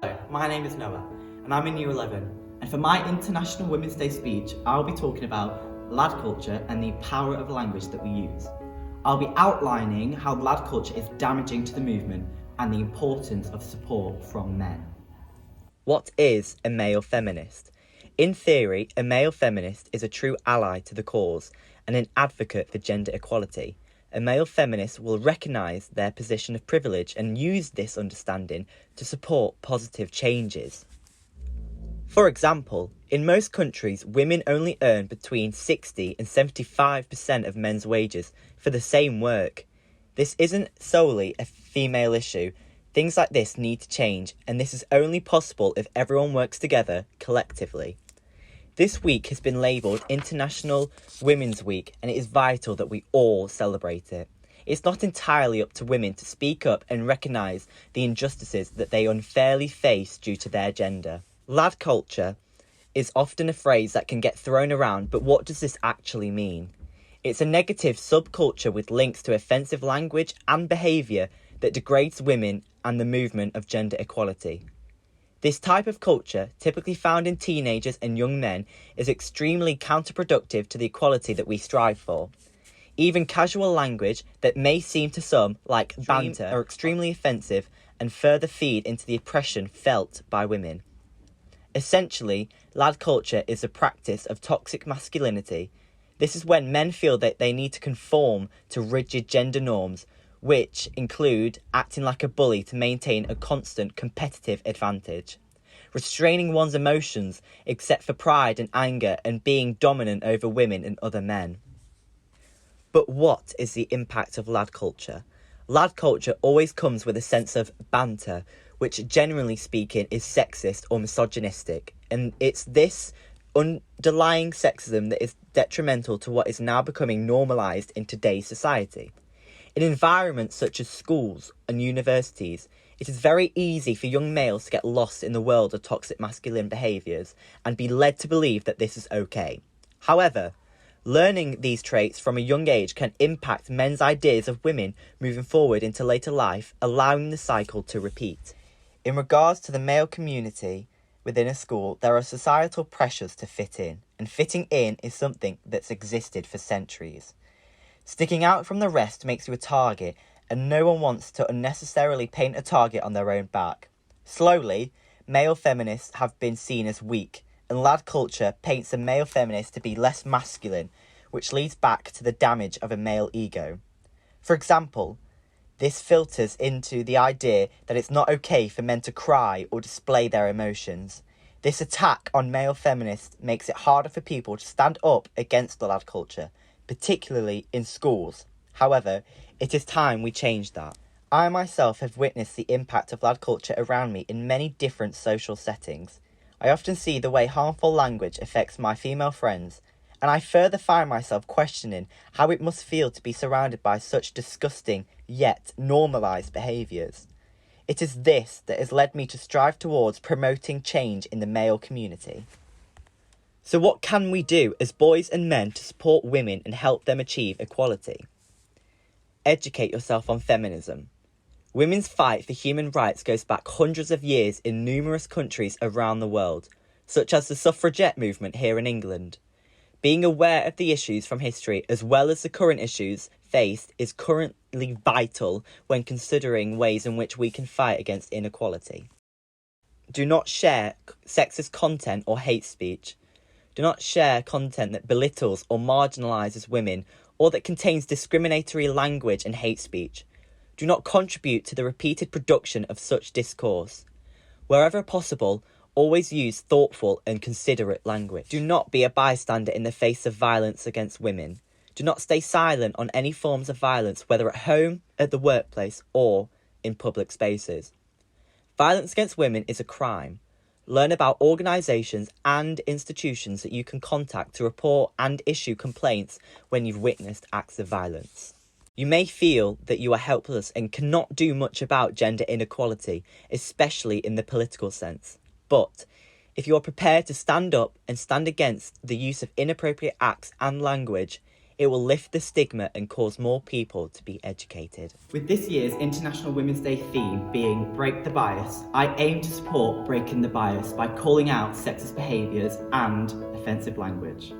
Hello, my name is Noah, and I'm in Year 11. And for my International Women's Day speech, I'll be talking about lad culture and the power of language that we use. I'll be outlining how lad culture is damaging to the movement and the importance of support from men. What is a male feminist? In theory, a male feminist is a true ally to the cause and an advocate for gender equality. A male feminist will recognise their position of privilege and use this understanding to support positive changes. For example, in most countries, women only earn between 60 and 75% of men's wages for the same work. This isn't solely a female issue. Things like this need to change, and this is only possible if everyone works together collectively. This week has been labelled International Women's Week, and it is vital that we all celebrate it. It's not entirely up to women to speak up and recognise the injustices that they unfairly face due to their gender. Lad culture is often a phrase that can get thrown around, but what does this actually mean? It's a negative subculture with links to offensive language and behaviour that degrades women and the movement of gender equality. This type of culture, typically found in teenagers and young men, is extremely counterproductive to the equality that we strive for. Even casual language that may seem to some like banter are extremely offensive and further feed into the oppression felt by women. Essentially, lad culture is a practice of toxic masculinity. This is when men feel that they need to conform to rigid gender norms, which include acting like a bully to maintain a constant competitive advantage, restraining one's emotions except for pride and anger, and being dominant over women and other men. But what is the impact of lad culture? Lad culture always comes with a sense of banter, which generally speaking is sexist or misogynistic, and it's this underlying sexism that is detrimental to what is now becoming normalised in today's society. In environments such as schools and universities, it is very easy for young males to get lost in the world of toxic masculine behaviours and be led to believe that this is okay. However, learning these traits from a young age can impact men's ideas of women moving forward into later life, allowing the cycle to repeat. In regards to the male community within a school, there are societal pressures to fit in, and fitting in is something that's existed for centuries. Sticking out from the rest makes you a target, and no one wants to unnecessarily paint a target on their own back. Slowly, male feminists have been seen as weak, and lad culture paints a male feminist to be less masculine, which leads back to the damage of a male ego. For example, this filters into the idea that it's not okay for men to cry or display their emotions. This attack on male feminists makes it harder for people to stand up against the lad culture, particularly in schools. However, it is time we change that. I myself have witnessed the impact of lad culture around me in many different social settings. I often see the way harmful language affects my female friends, and I further find myself questioning how it must feel to be surrounded by such disgusting, yet normalised behaviours. It is this that has led me to strive towards promoting change in the male community. So what can we do as boys and men to support women and help them achieve equality? Educate yourself on feminism. Women's fight for human rights goes back hundreds of years in numerous countries around the world, such as the suffragette movement here in England. Being aware of the issues from history as well as the current issues faced is currently vital when considering ways in which we can fight against inequality. Do not share sexist content or hate speech. Do not share content that belittles or marginalises women or that contains discriminatory language and hate speech. Do not contribute to the repeated production of such discourse. Wherever possible, always use thoughtful and considerate language. Do not be a bystander in the face of violence against women. Do not stay silent on any forms of violence, whether at home, at the workplace, or in public spaces. Violence against women is a crime. Learn about organisations and institutions that you can contact to report and issue complaints when you've witnessed acts of violence. You may feel that you are helpless and cannot do much about gender inequality, especially in the political sense. But if you are prepared to stand up and stand against the use of inappropriate acts and language, It will lift the stigma and cause more people to be educated. With this year's International Women's Day theme being Break the Bias, I aim to support breaking the bias by calling out sexist behaviours and offensive language.